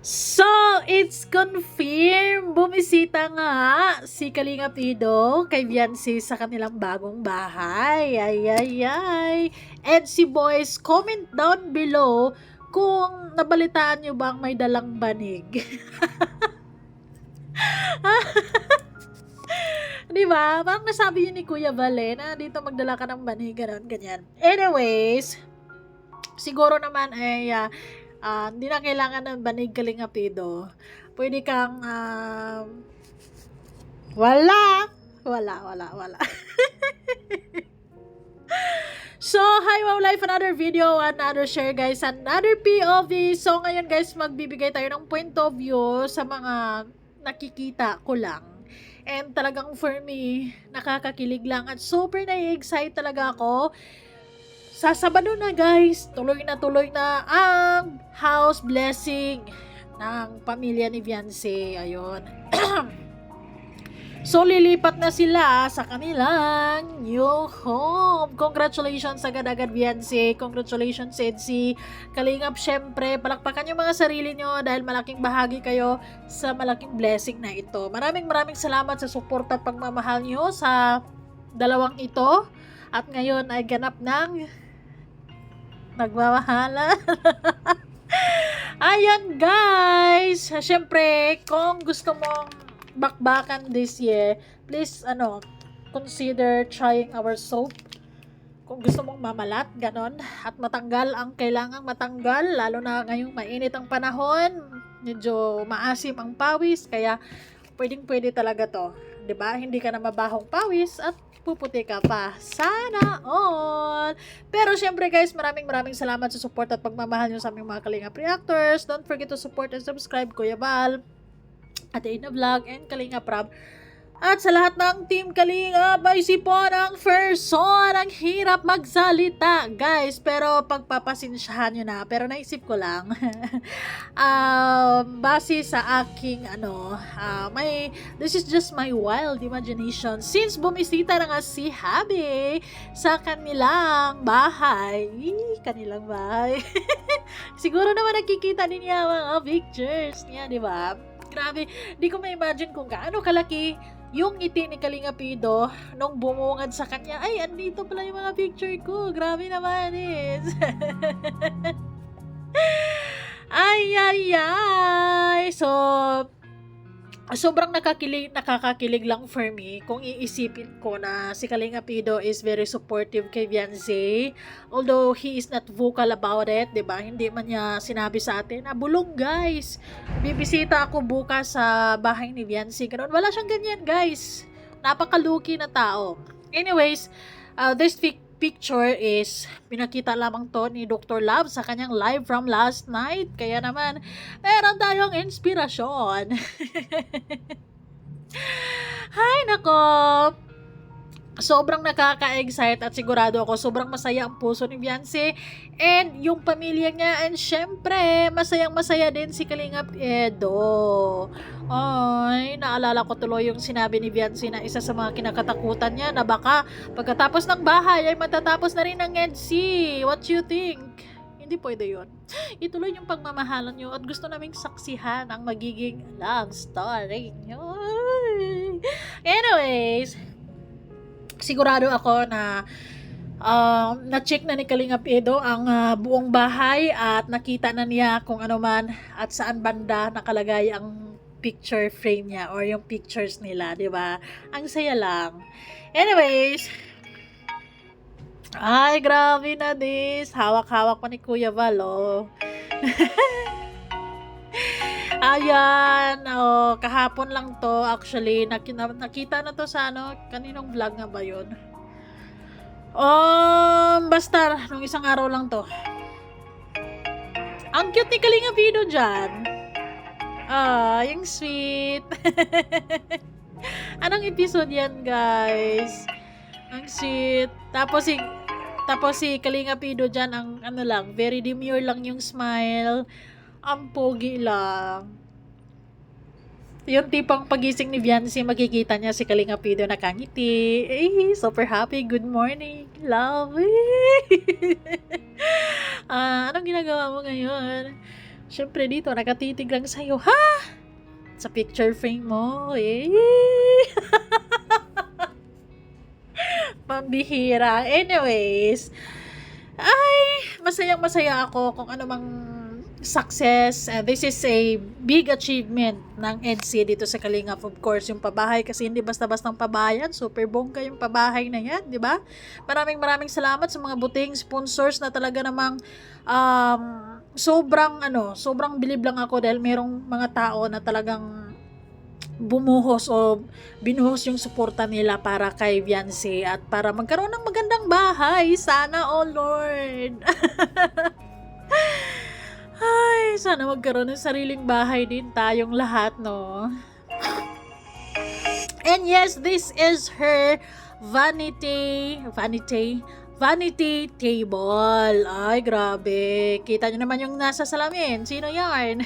So, it's confirmed. Bumisita nga si Kalinga Pido kay Beyonce sa kanilang bagong bahay. Ay, ay, ay. And si Boys, comment down below kung nabalitaan nyo bang may dalang banig. Di ba? Parang nasabi yun ni Kuya Vale na dito magdala ka ng banig, gano'n, ganyan. Anyways, siguro naman ay hindi na kailangan ng banig Kalinga Pido. Pwede kang wala. So, hi Wow Life, another video, another share guys, another POV. So, ngayon guys, magbibigay tayo ng point of view sa mga nakikita ko lang. And talagang for me, nakakakilig lang at super na-excite talaga ako. Sa Sabado na guys, tuloy na ang house blessing ng pamilya ni Beyonce. Ayun. So, lilipat na sila sa kanilang new home. Congratulations agad-agad, Beyonce. Congratulations, Edsi. Kalingap, syempre, palakpakan yung mga sarili nyo dahil malaking bahagi kayo sa malaking blessing na ito. Maraming salamat sa support at pagmamahal nyo sa dalawang ito. At ngayon ay ganap ng nagmamahala. Ayan, guys. Syempre, kung gusto mong bakbakan this year, please consider trying our soap. Kung gusto mong mamalat, ganon, at matanggal ang kailangang matanggal, lalo na ngayong mainit ang panahon, medyo maasim ang pawis, kaya pwede talaga to, 'di ba? Hindi ka na mabahong pawis at puputi ka pa. Sana all. Pero syempre guys, maraming salamat sa support at pagmamahal niyo sa aming mga Kalingap reactors. Don't forget to support and subscribe, Kuya Val, Ate Ina Vlog, and Kalinga Prab. At sa lahat ng Team Kalinga, by Sipon ang person. Ang hirap magsalita, guys. Pero pagpapasensyahan nyo na. Pero naisip ko lang. Base sa aking, this is just my wild imagination. Since bumisita na nga si Habi sa kanilang bahay. Siguro naman nakikita din niya mga pictures niya, di ba? Grabe, di ko ma-imagine kung gaano kalaki yung ngiti ni Kalinga Pido nung bumungad sa kanya. Ay, andito pala yung mga picture ko. Grabe naman is. ay. So, sobrang nakakakilig lang for me kung iisipin ko na si Kalinga Pido is very supportive kay Beyonce. Although he is not vocal about it, 'di ba? Hindi man niya sinabi sa atin na bulong guys. Bibisita ako bukas sa bahay ni Beyonce. Ganun. Wala siyang ganyan, guys. Napaka-lucky na tao. Anyways, this picture is pinakita lamang to ni Dr. Love sa kanyang live from last night. Kaya naman, meron tayong inspirasyon. Hay nako! Sobrang nakaka-excite at sigurado ako sobrang masaya ang puso ni Beyonce and yung pamilya niya, and syempre masaya din si Kalingap Edo. Ay, naalala ko tuloy yung sinabi ni Beyonce na isa sa mga kinakatakutan niya na baka pagkatapos ng bahay ay matatapos na rin ang EDC. What you think? Hindi pwede yun. Ituloy yung pagmamahalan nyo at gusto naming saksihan ang magiging love story nyo. Anyways, sigurado ako na na-check na ni Kalingap Edo ang buong bahay at nakita na niya kung ano man at saan banda nakalagay ang picture frame niya or yung pictures nila, di ba? Ang saya lang. Anyways, ay, grabe na this. Hawak-hawak pa ni Kuya Valo. Ayan, kahapon lang to actually, nakita na to sa kaninong vlog nga ba yun? Basta, nung isang araw lang to. Ang cute ni Kalinga Pido dyan. Yung sweet. Anong episode yan, guys? Ang sweet. Tapos si Kalinga Pido dyan, ang very demure lang yung smile. Ang pogi lang. Yung tipong pagising ni Beyonce, makikita niya si Kalinga Pido nakangiti. Super happy. Good morning, love. Anong ginagawa mo ngayon? Syempre dito, nakatitig lang sa'yo. Ha? Sa picture frame mo. Eh. Pambihira. Anyways, ay, masayang-masaya ako kung ano mang success. This is a big achievement ng EDSI dito sa Kalingap. Of course, yung pabahay kasi hindi basta-bastang pabahayan. Super bongga yung pabahay na yan, di ba? Maraming salamat sa mga buting sponsors na talaga namang sobrang bilib lang ako dahil merong mga tao na talagang bumuhos o binuhos yung suporta nila para kay Beyonce at para magkaroon ng magandang bahay. Sana, oh Lord. Ay, sana magkaroon ng sariling bahay din tayong lahat, no? And yes, this is her vanity table. Ay, grabe. Kita nyo naman yung nasa salamin. Sino yan?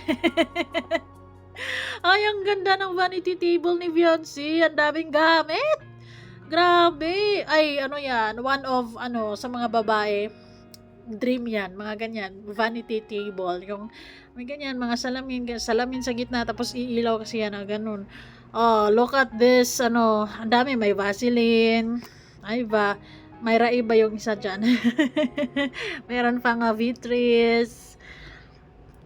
Ay, ang ganda ng vanity table ni Beyonce. Ang daming gamit. Grabe. Ay, ano yan? One of, sa mga babae, dream yan. Mga ganyan. Vanity table. Yung, may ganyan, mga salamin sa gitna, tapos iilaw kasi yan, ganun. Oh, look at this, ang dami. May Vaseline. Ay ba, Mayra iba yung isa dyan. Meron pang Vitris.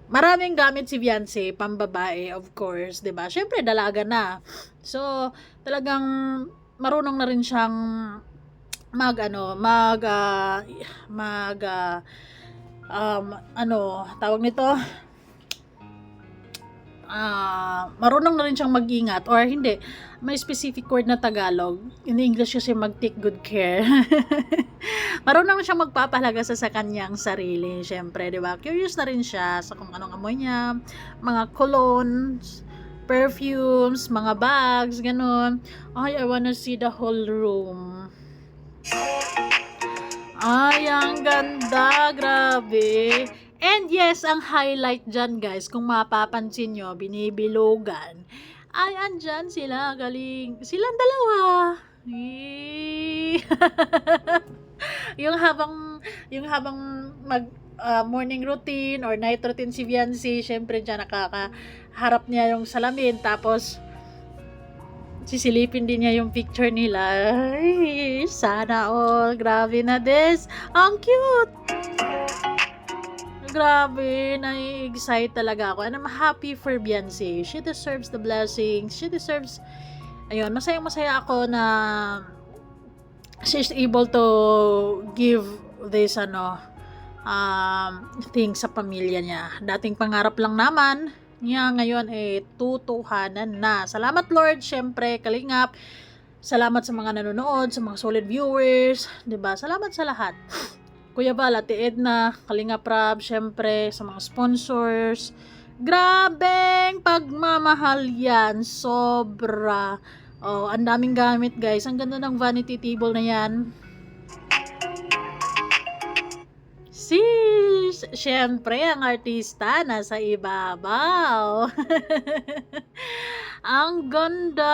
Maraming gamit si Beyonce, pambabae, of course, 'di ba? Syempre dalaga na. So, talagang marunong na rin siyang tawag nito, marunong na rin siyang mag-ingat or hindi, may specific word na Tagalog. In English kasi mag-take good care. Marunong na siyang magpapahalaga sa kanyang sarili, syempre, 'di ba? Curious na rin siya sa kung anong amoy niya, mga colognes, perfumes, mga bags, ganun. Ay, I wanna see the whole room. Ay, ang ganda, grabe. And yes, ang highlight dyan, guys, kung mapapansin nyo, binibilugan, ay andyan sila, galing, silang dalawa. yung habang mag morning routine or night routine si Beyonce, syempre dyan nakakaharap niya yung salamin, tapos sisilipin din niya yung picture nila. Ay, sana all. Grabe na this. Ang cute. Grabe, nai-excite talaga ako. And I'm happy for Beyonce. She deserves the blessings. She deserves, ayun, masayang-masaya ako na she's able to give this, thing sa pamilya niya. Dating pangarap lang naman niya, ngayon tutuhanan na. Salamat Lord, syempre, Kalingap. Salamat sa mga nanonood, sa mga solid viewers, 'di ba? Salamat sa lahat. Kuya Val, Ate Edna, Kalingap Rab, syempre, sa mga sponsors. Grabeng pagmamahal yan. Sobra. Oh, ang daming gamit, guys. Ang ganda ng vanity table na yan. Sis, syempre, ang artista nasa ibabaw. Ang ganda.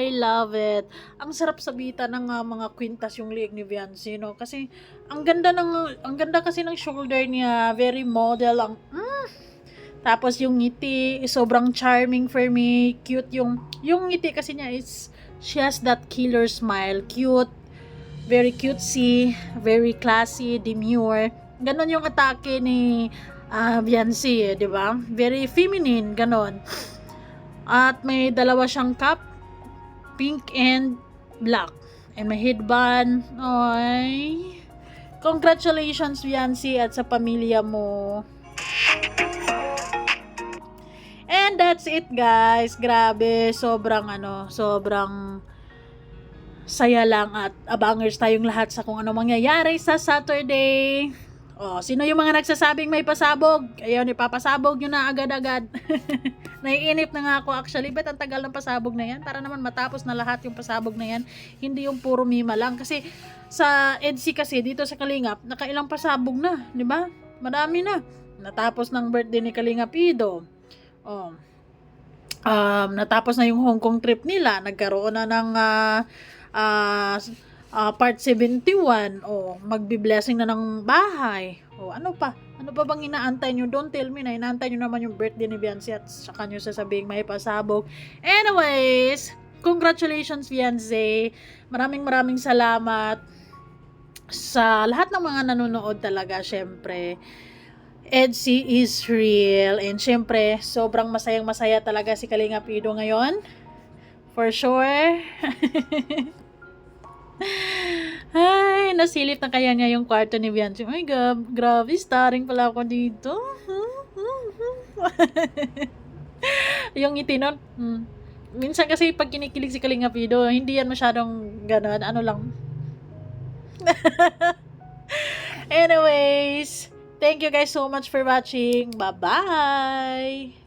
I love it. Ang sarap sabitan ng mga kwintas yung liig ni Beyonce, no? Kasi ang ganda kasi ng shoulder niya, very model Tapos yung ngiti, sobrang charming for me. Cute yung ngiti kasi niya is she has that killer smile. Cute, very cutesy, very classy, demure. Ganon yung atake ni Beyonce, 'di ba? Very feminine, ganon. At may dalawa siyang cup, pink and black. And may headband. Ay. Congratulations, Beyonce, at sa pamilya mo. And that's it, guys. Grabe, sobrang saya lang at abangers tayong lahat sa kung ano mangyayari sa Saturday. Oh, sino yung mga nagsasabing may pasabog? Ayun, ipapasabog nyo na agad-agad. Naiinip na nga ako actually. Bet ang tagal ng pasabog na yan? Para naman matapos na lahat yung pasabog na yan. Hindi yung puro mima lang. Kasi sa EDSI kasi dito sa Kalingap, nakailang pasabog na. Di ba? Marami na. Natapos ng birthday ni Kalingap Ido. Oh. Natapos na yung Hong Kong trip nila. Nagkaroon na ng part 71. Oh, magbi-blessing na ng bahay. O ano pa? Ano pa bang inaantay nyo? Don't tell me na inaantay nyo naman yung birthday ni Beyonce at saka nyo sasabing may pasabog. Anyways, congratulations Beyonce. Maraming salamat sa lahat ng mga nanonood talaga, syempre. EDSI is real. And syempre, sobrang masayang-masaya talaga si Kalinga Pido ngayon. For sure. Ay, nasilip na kaya niya yung kwarto ni Beyonce. Oh my God, grabe, starring pala ako dito. Yung ngiti nun. Minsan kasi pag kinikilig si Kalinga Pido, hindi yan masyadong ganon. Ano lang. Anyways, thank you guys so much for watching. Bye-bye!